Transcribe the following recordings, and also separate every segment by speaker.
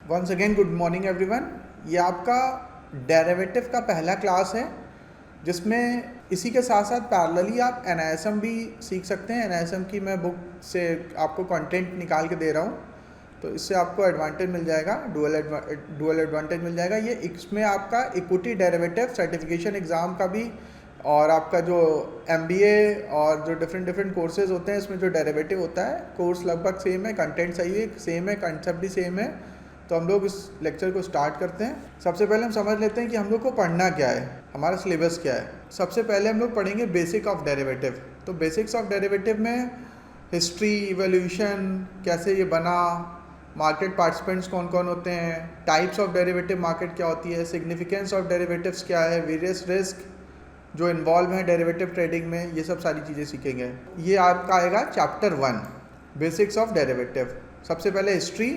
Speaker 1: Once again good morning everyone. ये आपका derivative का पहला क्लास है जिसमें इसी के साथ साथ पैरेलली आप एनआईएसएम भी सीख सकते हैं। एनआईएसएम की मैं बुक से आपको कंटेंट निकाल के दे रहा हूँ, तो इससे आपको एडवांटेज मिल जाएगा, डुअल एडवांटेज मिल जाएगा। ये इसमें आपका इक्विटी डेरिवेटिव सर्टिफिकेशन एग्ज़ाम का भी और आपका जो एमबीए और जो डिफरेंट कोर्सेज होते हैं इसमें जो डेरिवेटिव होता है, कोर्स लगभग सेम है, कंटेंट सही है, सेम है, कंसेप्ट भी सेम है। तो हम लोग इस लेक्चर को स्टार्ट करते हैं। सबसे पहले हम समझ लेते हैं कि हम लोग को पढ़ना क्या है, हमारा सिलेबस क्या है। सबसे पहले हम लोग पढ़ेंगे बेसिक ऑफ डेरिवेटिव। तो बेसिक्स ऑफ डेरिवेटिव में हिस्ट्री, इवोल्यूशन, कैसे ये बना, मार्केट पार्टिसिपेंट्स कौन कौन होते हैं, टाइप्स ऑफ डेरिवेटिव मार्केट क्या होती है, सिग्निफिकेंस ऑफ डेरिवेटिव्स क्या है, वेरियस रिस्क जो इन्वॉल्व हैं डेरिवेटिव ट्रेडिंग में, ये सब सारी चीज़ें सीखेंगे। ये आपका आएगा चैप्टर 1 बेसिक्स ऑफ डेरिवेटिव। सबसे पहले हिस्ट्री,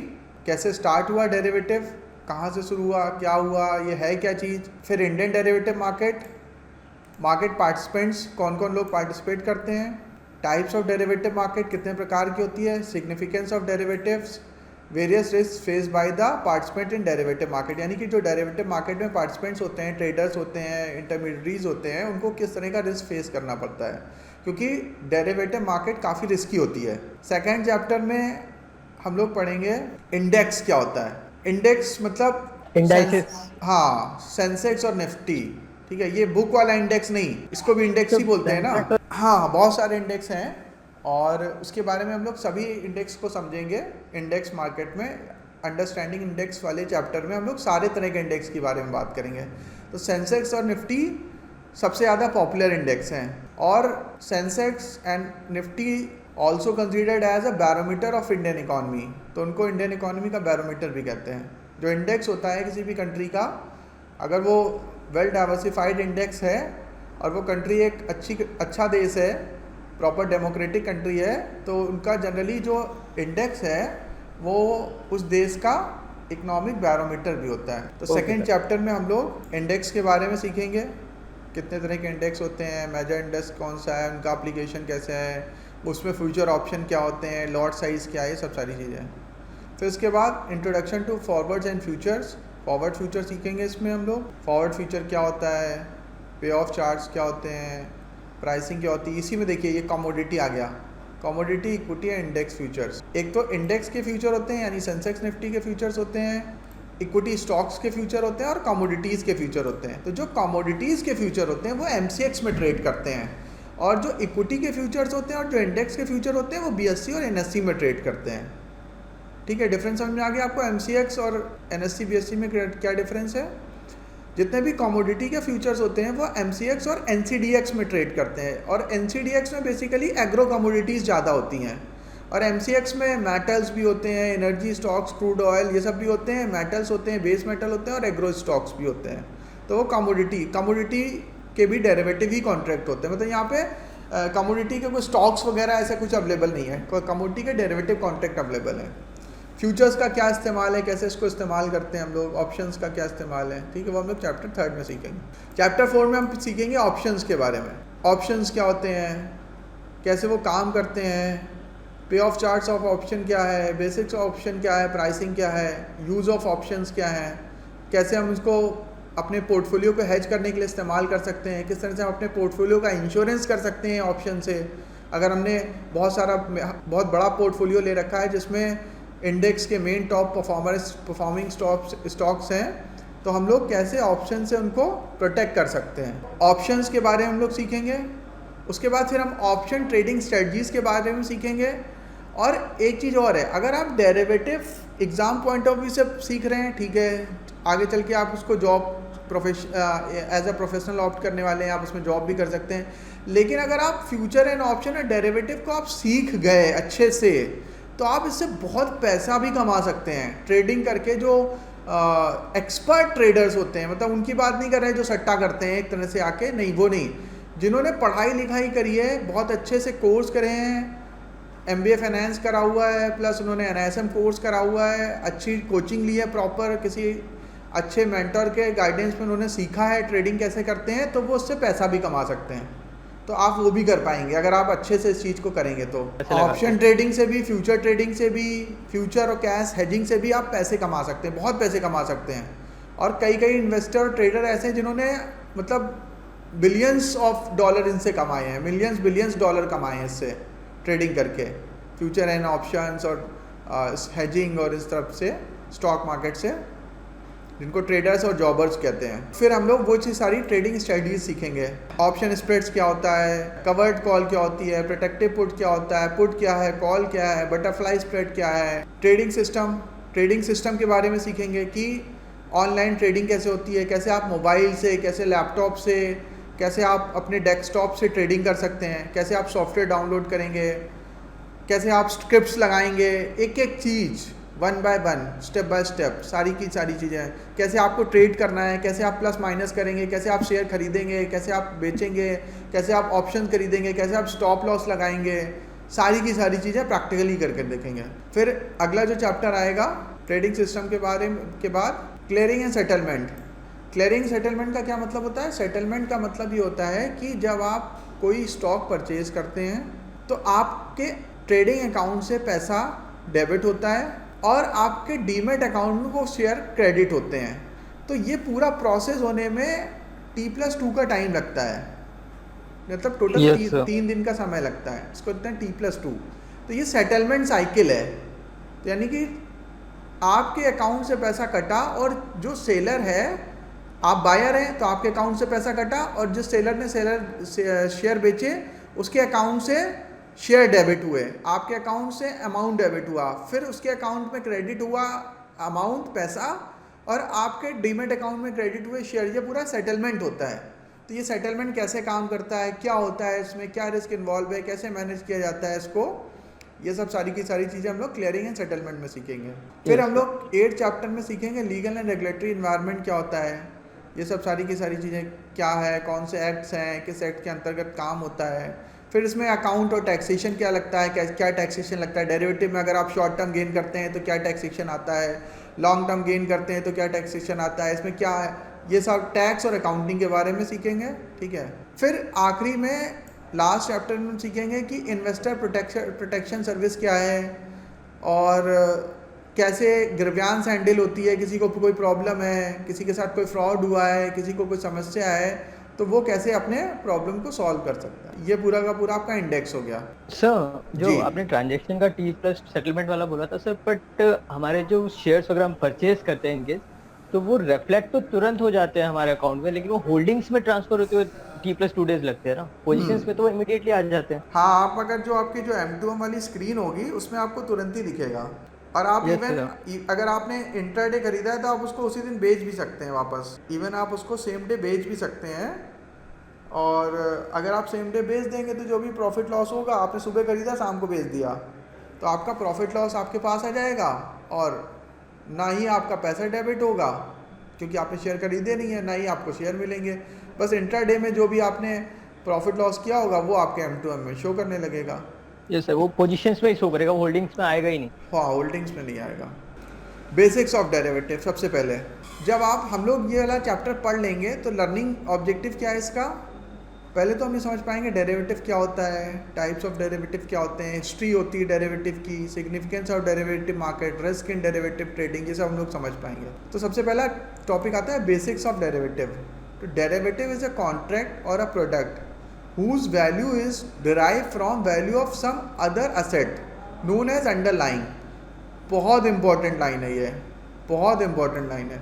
Speaker 1: कैसे स्टार्ट हुआ डेरिवेटिव, कहाँ से शुरू हुआ, क्या हुआ, ये है क्या चीज़। फिर Indian derivative market, market participants कौन कौन लोग पार्टिसिपेट करते हैं, टाइप्स ऑफ डेरिवेटिव मार्केट कितने प्रकार की होती है, significance of derivatives, various risk face by the participant in derivative market. यानी कि जो डेरिवेटिव मार्केट में पार्टिसिपेंट्स होते हैं, ट्रेडर्स होते हैं, इंटरमीडियरीज होते हैं, उनको किस तरह का रिस्क फेस करना पड़ता है, क्योंकि डेरिवेटिव मार्केट काफ़ी रिस्की होती है। सेकेंड चैप्टर में हम लोग पढ़ेंगे इंडेक्स क्या होता है। इंडेक्स मतलब
Speaker 2: इंडाइसेस।
Speaker 1: हाँ, सेंसेक्स और निफ्टी, ठीक है। ये बुक वाला इंडेक्स नहीं, इसको भी इंडेक्स ही बोलते हैं ना। हाँ, बहुत सारे इंडेक्स हैं और उसके बारे में हम लोग सभी इंडेक्स को समझेंगे। इंडेक्स मार्केट में अंडरस्टैंडिंग इंडेक्स वाले चैप्टर में हम लोग सारे तरह के इंडेक्स के बारे में बात करेंगे। तो सेंसेक्स और निफ्टी सबसे ज़्यादा पॉपुलर इंडेक्स हैं और Sensex and Nifty also considered as a barometer of Indian economy. तो उनको इंडियन इकॉनमी का बैरोमीटर भी कहते हैं। जो इंडेक्स होता है किसी भी कंट्री का, अगर वो वेल डाइवर्सिफाइड इंडेक्स है और वो कंट्री एक अच्छा देश है, प्रॉपर डेमोक्रेटिक कंट्री है, तो उनका जनरली जो इंडेक्स है वो उस देश का इकोनॉमिक बैरोमीटर भी होता है। तो सेकेंड चैप्टर में हम लोग इंडेक्स के बारे में सीखेंगे, कितने तरह के इंडेक्स होते हैं, मेजर इंडेक्स कौन सा है, उनका एप्लीकेशन कैसे है, उसमें फ्यूचर ऑप्शन क्या होते हैं, लॉट साइज़ क्या है, ये सब सारी चीज़ें। फिर इसके बाद introduction to forwards and futures, forward future सीखेंगे इसमें हम लोग। फॉरवर्ड फ्यूचर क्या होता है, पे ऑफ चार्ट्स क्या होते हैं, प्राइसिंग क्या होती है। इसी में देखिए ये कमोडिटी आ गया, commodity, equity and index futures. एक तो इंडेक्स के फ्यूचर होते हैं यानी सेंसेक्स निफ्टी के फ्यूचर्स होते हैं, इक्विटी स्टॉक्स के फ्यूचर होते हैं और कमोडिटीज़ के फ्यूचर होते हैं। तो जो कमोडिटीज़ के फ्यूचर होते हैं वो एमसीएक्स में ट्रेड करते हैं और जो इक्विटी के फ्यूचर्स होते हैं और जो इंडेक्स के फ्यूचर होते हैं वो बीएससी और एनएससी में ट्रेड करते हैं। ठीक है, डिफरेंस समझ में आ गया आपको। एमसीएक्स और एनएससी बीएससी में क्या डिफरेंस है। जितने भी कमोडिटी के फ्यूचर्स होते हैं वो एमसीएक्स और एनसीडीएक्स में ट्रेड करते हैं और एनसीडीएक्स में बेसिकली एग्रो कमोडिटीज़ ज़्यादा होती हैं और एमसीएक्स में मेटल्स भी होते हैं, एनर्जी स्टॉक्स, क्रूड ऑयल, ये सब भी होते हैं, मेटल्स होते हैं, बेस मेटल होते हैं और एग्रो स्टॉक्स भी होते हैं। तो वो कमोडिटी के भी डेरिवेटिव ही कॉन्ट्रैक्ट होते हैं। मतलब यहाँ पे कमोडिटी के कोई स्टॉक्स वगैरह ऐसा कुछ अवेलेबल नहीं है, कोई कमोडिटी के डेरिवेटिव कॉन्ट्रैक्ट अवेलेबल है। फ्यूचर्स का क्या इस्तेमाल है, कैसे इसको इस्तेमाल करते हैं हम लोग, ऑप्शंस का क्या इस्तेमाल है, ठीक है, वो हम लोग चैप्टर 3 में सीखेंगे। चैप्टर 4 में हम सीखेंगे ऑप्शंस के बारे में। ऑप्शंस क्या होते हैं, कैसे वो काम करते हैं, पे ऑफ चार्ट्स ऑफ ऑप्शन क्या है, बेसिक्स ऑफ ऑप्शन क्या है, प्राइसिंग क्या है, यूज़ ऑफ ऑप्शंस क्या है, कैसे हम इसको अपने पोर्टफोलियो को हेज करने के लिए इस्तेमाल कर सकते हैं, किस तरह से हम अपने पोर्टफोलियो का इंश्योरेंस कर सकते हैं ऑप्शन से। अगर हमने बहुत बड़ा पोर्टफोलियो ले रखा है जिसमें इंडेक्स के मेन टॉप परफॉर्मिंग स्टॉक्स हैं, तो हम लोग कैसे ऑप्शन से उनको प्रोटेक्ट कर सकते हैं। ऑप्शंस के बारे में हम लोग सीखेंगे। उसके बाद फिर हम ऑप्शन ट्रेडिंग स्ट्रेटजीज़ के बारे में सीखेंगे। और एक चीज़ और है, अगर आप derivative exam point of view से सीख रहे हैं, ठीक है, आगे चल के आप उसको job as a professional opt करने वाले हैं, आप उसमें जॉब भी कर सकते हैं। लेकिन अगर आप फ्यूचर एंड ऑप्शन और डेरिवेटिव को आप सीख गए अच्छे से, तो आप इससे बहुत पैसा भी कमा सकते हैं ट्रेडिंग करके। जो एक्सपर्ट ट्रेडर्स होते हैं, मतलब उनकी बात नहीं कर रहे हैं जो सट्टा करते हैं एक तरह से आके, नहीं, वो नहीं, जिन्होंने पढ़ाई लिखाई करी है, बहुत अच्छे से कोर्स करे हैं, एमबीए फाइनेंस करा हुआ है, प्लस उन्होंने एनआईएसएम कोर्स करा हुआ है, अच्छी कोचिंग ली है, प्रॉपर किसी अच्छे मेंटर के गाइडेंस में उन्होंने सीखा है ट्रेडिंग कैसे करते हैं, तो वो उससे पैसा भी कमा सकते हैं। तो आप वो भी कर पाएंगे अगर आप अच्छे से इस चीज़ को करेंगे तो।
Speaker 2: कैसे लगाते
Speaker 1: ऑप्शन
Speaker 2: हैं?
Speaker 1: ट्रेडिंग से भी, फ्यूचर ट्रेडिंग से भी, फ्यूचर और कैश हेजिंग से भी आप पैसे कमा सकते हैं, बहुत पैसे कमा सकते हैं। और कई कई इन्वेस्टर और ट्रेडर ऐसे हैं जिन्होंने मतलब बिलियंस ऑफ डॉलर इनसे कमाए हैं, मिलियंस बिलियंस डॉलर कमाए हैं इससे ट्रेडिंग करके, फ्यूचर एंड ऑप्शंस और हेजिंग और इस तरफ से स्टॉक मार्केट से, जिनको ट्रेडर्स और जॉबर्स कहते हैं। फिर हम लोग वो चीज़ सारी ट्रेडिंग स्ट्रेटजीज सीखेंगे। ऑप्शन स्प्रेड्स क्या होता है, कवर्ड कॉल क्या होती है, प्रोटेक्टिव पुट क्या होता है, पुट क्या है, कॉल क्या है, बटरफ्लाई स्प्रेड क्या है, ट्रेडिंग सिस्टम के बारे में सीखेंगे कि ऑनलाइन ट्रेडिंग कैसे होती है, कैसे आप मोबाइल से, कैसे लैपटॉप से, कैसे आप अपने डेस्कटॉप से ट्रेडिंग कर सकते हैं, कैसे आप सॉफ्टवेयर डाउनलोड करेंगे, कैसे आप स्क्रिप्ट्स लगाएंगे, एक एक चीज़ one by one, step by step, सारी की सारी चीज़ें, कैसे आपको ट्रेड करना है, कैसे आप प्लस माइनस करेंगे, कैसे आप शेयर खरीदेंगे, कैसे आप बेचेंगे, कैसे आप ऑप्शन खरीदेंगे, कैसे आप स्टॉप लॉस लगाएंगे, सारी की सारी चीज़ें प्रैक्टिकली करके देखेंगे। फिर अगला जो चैप्टर आएगा ट्रेडिंग सिस्टम के बारे में के बाद, clearing and settlement. Clearing settlement का क्या मतलब होता है? सेटलमेंट का मतलब ये होता है कि जब आप कोई स्टॉक परचेज करते हैं तो आपके ट्रेडिंग अकाउंट से पैसा डेबिट होता है और आपके डीमेट अकाउंट में वो शेयर क्रेडिट होते हैं। तो ये पूरा प्रोसेस होने में T+2 का टाइम लगता है, मतलब टोटल
Speaker 2: यस सर।
Speaker 1: 3 दिन का समय लगता है, इसको कहते हैं T+2। तो ये सेटलमेंट साइकिल है, तो यानी कि आपके अकाउंट से पैसा कटा और जो सेलर है, आप बायर हैं तो आपके अकाउंट से पैसा कटा, और जिस सेलर ने शेयर बेचे उसके अकाउंट से शेयर डेबिट हुए, आपके अकाउंट से अमाउंट डेबिट हुआ, फिर उसके अकाउंट में क्रेडिट हुआ अमाउंट पैसा, और आपके डीमेट अकाउंट में क्रेडिट हुए शेयर। ये पूरा सेटलमेंट होता है। तो ये सेटलमेंट कैसे काम करता है, क्या होता है इसमें, क्या रिस्क इन्वॉल्व है, कैसे मैनेज किया जाता है इसको, ये सब सारी की सारी चीज़ें हम लोग क्लियरिंग एंड सेटलमेंट में सीखेंगे। फिर हम लोग 8 चैप्टर में सीखेंगे लीगल एंड रेगुलेटरी इन्वायरमेंट क्या होता है, ये सब सारी की सारी चीज़ें क्या है, कौन से एक्ट्स हैं, किस एक्ट के अंतर्गत काम होता है। फिर इसमें अकाउंट और टैक्सेशन क्या लगता है, क्या टैक्सेशन लगता है, डेरिवेटिव में अगर आप शॉर्ट टर्म गेन करते हैं तो क्या टैक्सेशन आता है, लॉन्ग टर्म गेन करते हैं तो क्या टैक्सेशन आता है, इसमें क्या है, ये सब टैक्स और अकाउंटिंग के बारे में सीखेंगे। ठीक है। फिर आखिरी में लास्ट चैप्टर में हम सीखेंगे कि इन्वेस्टर प्रोटेक्शन सर्विस क्या है, और कैसे ग्रीवियंस हैंडल होती है, किसी को कोई प्रॉब्लम है, किसी के साथ कोई फ्रॉड हुआ है, किसी को कोई समस्या है, तो वो कैसे अपने प्रॉब्लम को सॉल्व कर सकता है। ये पूरा का पूरा आपका इंडेक्स हो गया।
Speaker 2: सर जो
Speaker 1: जी।
Speaker 2: आपने ट्रांजैक्शन का T+ सेटलमेंट वाला बोला था सर, बट हमारे जो शेयर्स वगैरह हम परचेज करते हैं इनकेस, तो वो रिफ्लेक्ट तो तुरंत हो जाते हैं हमारे अकाउंट में, लेकिन वो होल्डिंग्स में ट्रांसफर होते हुए T+2 डेज लगते हैं ना, पोजीशंस में तो वो इमीडिएटली आ जाते हैं।
Speaker 1: हाँ, आप अगर जो आपकी जो M2M वाली स्क्रीन होगी उसमें आपको तुरंत ही दिखेगा, और आप
Speaker 2: यस
Speaker 1: इवन
Speaker 2: सर।
Speaker 1: अगर आपने इंटरडे खरीदा है तो आप उसको उसी दिन बेच भी सकते हैं वापस, इवन आप उसको सेम डे बेच भी सकते हैं। और अगर आप सेम डे बेच देंगे तो जो भी प्रॉफिट लॉस होगा, आपने सुबह खरीदा शाम को बेच दिया, तो आपका प्रॉफिट लॉस आपके पास आ जाएगा, और ना ही आपका पैसा डेबिट होगा क्योंकि आपने शेयर खरीदे नहीं है, ना ही आपको शेयर मिलेंगे। बस इंट्राडे में जो भी आपने प्रॉफिट लॉस किया होगा वो आपके M2M में शो करने लगेगा।
Speaker 2: यस सर, वो पोजीशंस में ही शो करेगा, होल्डिंग्स में आएगा ही नहीं।
Speaker 1: हाँ, होल्डिंग्स में नहीं आएगा। बेसिक्स ऑफ डेरिवेटिव, सबसे पहले जब हम लोग ये वाला चैप्टर पढ़ लेंगे तो लर्निंग ऑब्जेक्टिव क्या है इसका, पहले तो हम ये समझ पाएंगे डेरिवेटिव क्या होता है, टाइप्स ऑफ डेरिवेटिव क्या होते हैं, हिस्ट्री होती है डेरिवेटिव की, significance of derivative market, risk in derivative trading, ये सब हम लोग समझ पाएंगे। तो सबसे पहला टॉपिक आता है बेसिक्स ऑफ डेरिवेटिव। तो डेरिवेटिव इज अ कॉन्ट्रैक्ट और a product whose value is derived from value of some other asset known as underlying। बहुत इंपॉर्टेंट लाइन है ये, बहुत इंपॉर्टेंट लाइन है।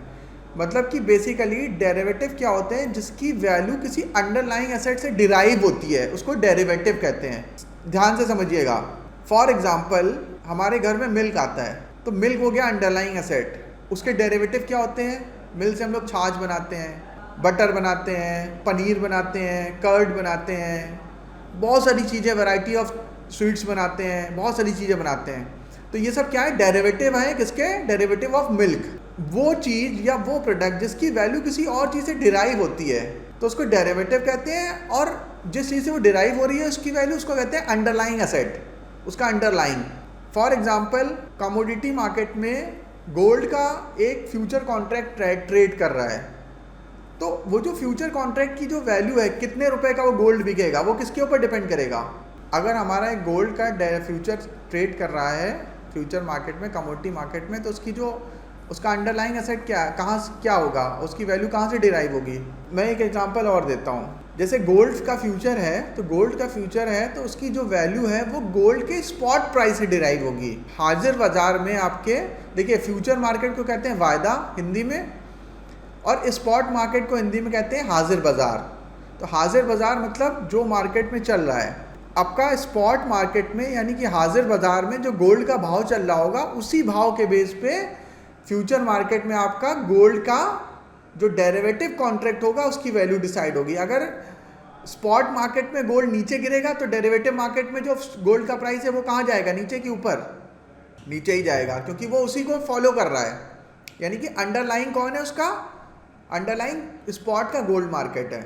Speaker 1: मतलब कि बेसिकली डेरिवेटिव क्या होते हैं, जिसकी वैल्यू किसी अंडरलाइंग एसेट से डिराइव होती है, उसको डेरिवेटिव कहते हैं। ध्यान से समझिएगा। फॉर एग्जांपल हमारे घर में मिल्क आता है, तो मिल्क हो गया अंडरलाइंग एसेट, उसके डेरिवेटिव क्या होते हैं, मिल्क से हम लोग छाछ बनाते हैं, बटर बनाते हैं, पनीर बनाते हैं, कर्ड बनाते हैं, बहुत सारी चीज़ें, वैरायटी ऑफ स्वीट्स बनाते हैं, बहुत सारी चीज़ें बनाते हैं। तो ये सब क्या है, डेरिवेटिव है किसके, डेरिवेटिव ऑफ मिल्क। वो चीज़ या वो प्रोडक्ट जिसकी वैल्यू किसी और चीज़ से डिराइव होती है तो उसको डेरिवेटिव कहते हैं, और जिस चीज़ से वो डिराइव हो रही है उसकी वैल्यू, उसको कहते हैं अंडरलाइंग एसेट, उसका underlying. For example commodity market में गोल्ड का एक फ्यूचर कॉन्ट्रैक्ट ट्रेड कर रहा है, तो वो जो फ्यूचर कॉन्ट्रैक्ट की जो वैल्यू है, कितने रुपए का वो गोल्ड बिकेगा, वो किसके ऊपर डिपेंड करेगा। अगर हमारा एक गोल्ड का फ्यूचर ट्रेड कर रहा है फ्यूचर मार्केट में, कमोडिटी मार्केट में, तो उसकी जो उसका अंडरलाइंग एसेट क्या है, कहाँ क्या होगा, उसकी वैल्यू कहाँ से डिराइव होगी। मैं एक एग्जांपल और देता हूँ, जैसे गोल्ड का फ्यूचर है, तो गोल्ड का फ्यूचर है तो उसकी जो वैल्यू है वो गोल्ड के स्पॉट प्राइस से डिराइव होगी। हाजिर बाजार में आपके, देखिए फ्यूचर मार्केट को कहते हैं वायदा हिंदी में, और स्पॉट मार्केट को हिंदी में कहते हैं हाजिर बाजार। तो हाजिर बाजार मतलब जो मार्केट में चल रहा है। आपका स्पॉट मार्केट में यानी कि हाजिर बाजार में जो गोल्ड का भाव चल रहा होगा, उसी भाव के बेस पे फ्यूचर मार्केट में आपका गोल्ड का जो डेरिवेटिव कॉन्ट्रैक्ट होगा उसकी वैल्यू डिसाइड होगी। अगर स्पॉट मार्केट में गोल्ड नीचे गिरेगा तो डेरिवेटिव मार्केट में जो गोल्ड का प्राइस है वो कहाँ जाएगा, नीचे कि ऊपर, नीचे ही जाएगा, क्योंकि वो उसी को फॉलो कर रहा है। यानी कि अंडरलाइंग कौन है उसका, अंडरलाइंग स्पॉट का गोल्ड मार्केट है।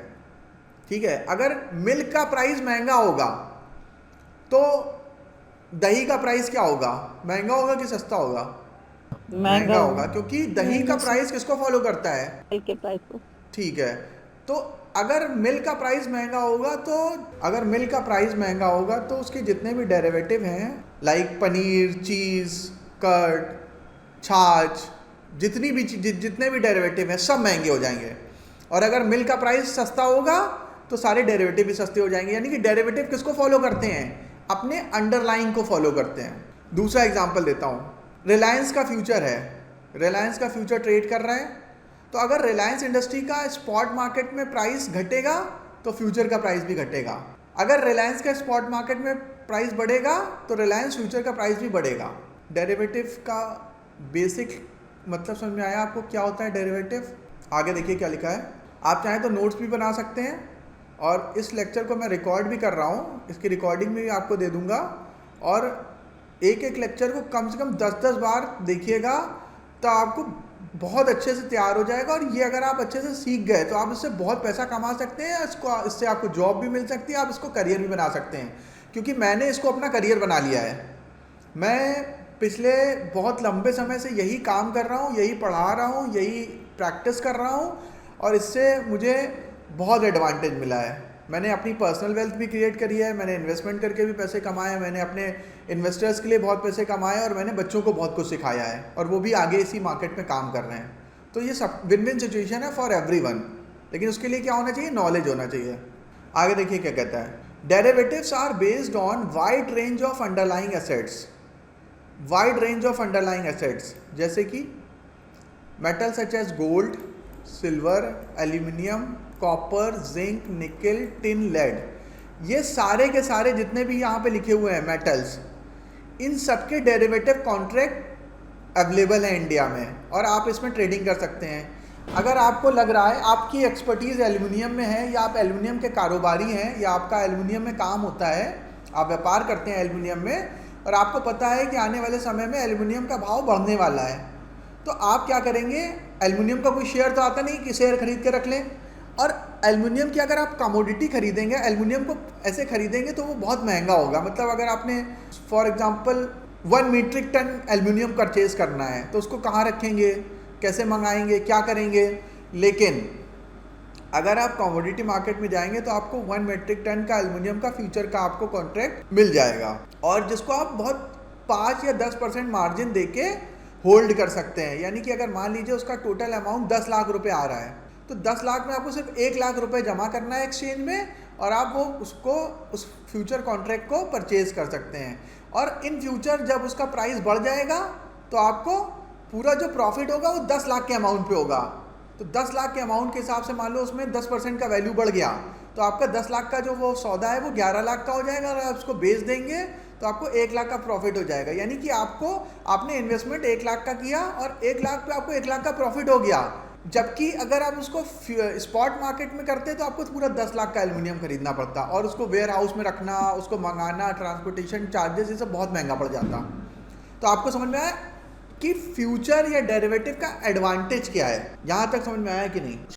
Speaker 1: ठीक है, अगर मिल्क का प्राइस महंगा होगा तो दही का प्राइस क्या होगा, महंगा होगा कि सस्ता होगा, महंगा होगा, क्योंकि दही का प्राइस किसको फॉलो करता है,
Speaker 3: मिल्क के प्राइस को।
Speaker 1: ठीक है, तो अगर मिल्क का प्राइस महंगा होगा तो अगर मिल्क का प्राइस महंगा होगा तो उसके जितने भी डेरिवेटिव हैं लाइक पनीर, चीज़, कर्ड, छाछ, जितने भी डेरिवेटिव हैं सब महंगे हो जाएंगे। और अगर मिल्क का प्राइस सस्ता होगा तो सारे डेरिवेटिव भी सस्ते हो जाएंगे। यानी कि डेरिवेटिव किसको फॉलो करते हैं, अपने अंडरलाइंग को फॉलो करते हैं। दूसरा एग्जांपल देता हूँ, रिलायंस का फ्यूचर है, रिलायंस का फ्यूचर ट्रेड कर रहा है, तो अगर रिलायंस इंडस्ट्री का स्पॉट मार्केट में प्राइस घटेगा तो फ्यूचर का प्राइस भी घटेगा। अगर रिलायंस का स्पॉट मार्केट में प्राइस बढ़ेगा तो रिलायंस फ्यूचर का प्राइस भी बढ़ेगा। डेरिवेटिव का बेसिक मतलब समझ में आया आपको क्या होता है डेरिवेटिव। आगे देखिए क्या लिखा है, आप चाहें तो नोट्स भी बना सकते हैं, और इस लेक्चर को मैं रिकॉर्ड भी कर रहा हूँ, इसकी रिकॉर्डिंग में भी आपको दे दूँगा, और एक एक लेक्चर को कम से कम 10-10 बार देखिएगा तो आपको बहुत अच्छे से तैयार हो जाएगा। और ये अगर आप अच्छे से सीख गए तो आप इससे बहुत पैसा कमा सकते हैं, इससे आपको जॉब भी मिल सकती है, आप इसको करियर भी बना सकते हैं। क्योंकि मैंने इसको अपना करियर बना लिया है। मैं पिछले बहुत लंबे समय से यही काम कर रहा हूँ, यही पढ़ा रहा हूँ, यही प्रैक्टिस कर रहा हूँ, और इससे मुझे बहुत एडवांटेज मिला है। मैंने अपनी पर्सनल वेल्थ भी क्रिएट करी है, मैंने इन्वेस्टमेंट करके भी पैसे कमाए, मैंने अपने इन्वेस्टर्स के लिए बहुत पैसे कमाए, और मैंने बच्चों को बहुत कुछ सिखाया है, और वो भी आगे इसी मार्केट में काम कर रहे हैं। तो ये सब विन विन सिचुएशन है फॉर एवरीवन, लेकिन उसके लिए क्या होना चाहिए, नॉलेज होना चाहिए। आगे देखिए क्या कहता है, derivatives are based on wide range of underlying assets. Wide range of underlying assets जैसे कि metal such as gold, silver, aluminium, copper, zinc, nickel, tin, lead, ये सारे के सारे जितने भी यहाँ पे लिखे हुए हैं मेटल्स, इन सब के डेरिवेटिव कॉन्ट्रैक्ट अवेलेबल है इंडिया में, और आप इसमें ट्रेडिंग कर सकते हैं। अगर आपको लग रहा है आपकी एक्सपर्टीज़ एल्यूमिनियम में है, या आप एल्यूमिनियम के कारोबारी हैं, या आपका एल्यूमिनियम में काम होता है, आप व्यापार करते हैं एल्यूमिनियम में, और आपको पता है कि आने वाले समय में एल्यूमिनियम का भाव बढ़ने वाला है, तो आप क्या करेंगे, एल्यूमिनियम का कोई शेयर तो आता नहीं कि शेयर खरीद के रख लें, और एल्युमिनियम की अगर आप कमोडिटी खरीदेंगे, एल्युमिनियम को ऐसे खरीदेंगे तो वो बहुत महंगा होगा। मतलब अगर आपने for example 1 metric tonne aluminium purchase करना है तो उसको कहाँ रखेंगे, कैसे मंगाएंगे, क्या करेंगे। लेकिन अगर आप कमोडिटी मार्केट में जाएंगे तो आपको 1 मीट्रिक टन का एल्युमिनियम का फ्यूचर का आपको कॉन्ट्रैक्ट मिल जाएगा, और जिसको आप बहुत 5 या 10% मार्जिन देके होल्ड कर सकते हैं। यानी कि अगर मान लीजिए उसका टोटल अमाउंट 10 लाख रुपए आ रहा है, तो 10 लाख में आपको सिर्फ 1 लाख रुपए जमा करना है एक्सचेंज में, और आप वो उस फ्यूचर कॉन्ट्रैक्ट को परचेज कर सकते हैं। और इन फ्यूचर जब उसका प्राइस बढ़ जाएगा तो आपको पूरा जो प्रॉफिट होगा वो 10 लाख के अमाउंट पे होगा। तो 10 लाख के अमाउंट के हिसाब से मान लो उसमें 10% का वैल्यू बढ़ गया, तो आपका 10 लाख का जो वो सौदा है वो 11 लाख का हो जाएगा, और आप उसको बेच देंगे तो आपको 1 लाख का प्रॉफिट हो जाएगा। यानी कि आपने इन्वेस्टमेंट 1 लाख का किया और 1 लाख पे आपको 1 लाख का प्रॉफिट हो गया। जबकि अगर आप उसको स्पॉट मार्केट में करते तो आपको पूरा 10 लाख का एल्युमिनियम खरीदना पड़ता, और उसको वेयर हाउस में रखना, उसको मंगाना, ट्रांसपोर्टेशन चार्जेस, ये सब बहुत महंगा पड़ जाता। तो आपको समझ में आया कि फ्यूचर या डेरिवेटिव का एडवांटेज क्या है, यहाँ तक समझ में आया कि नहीं।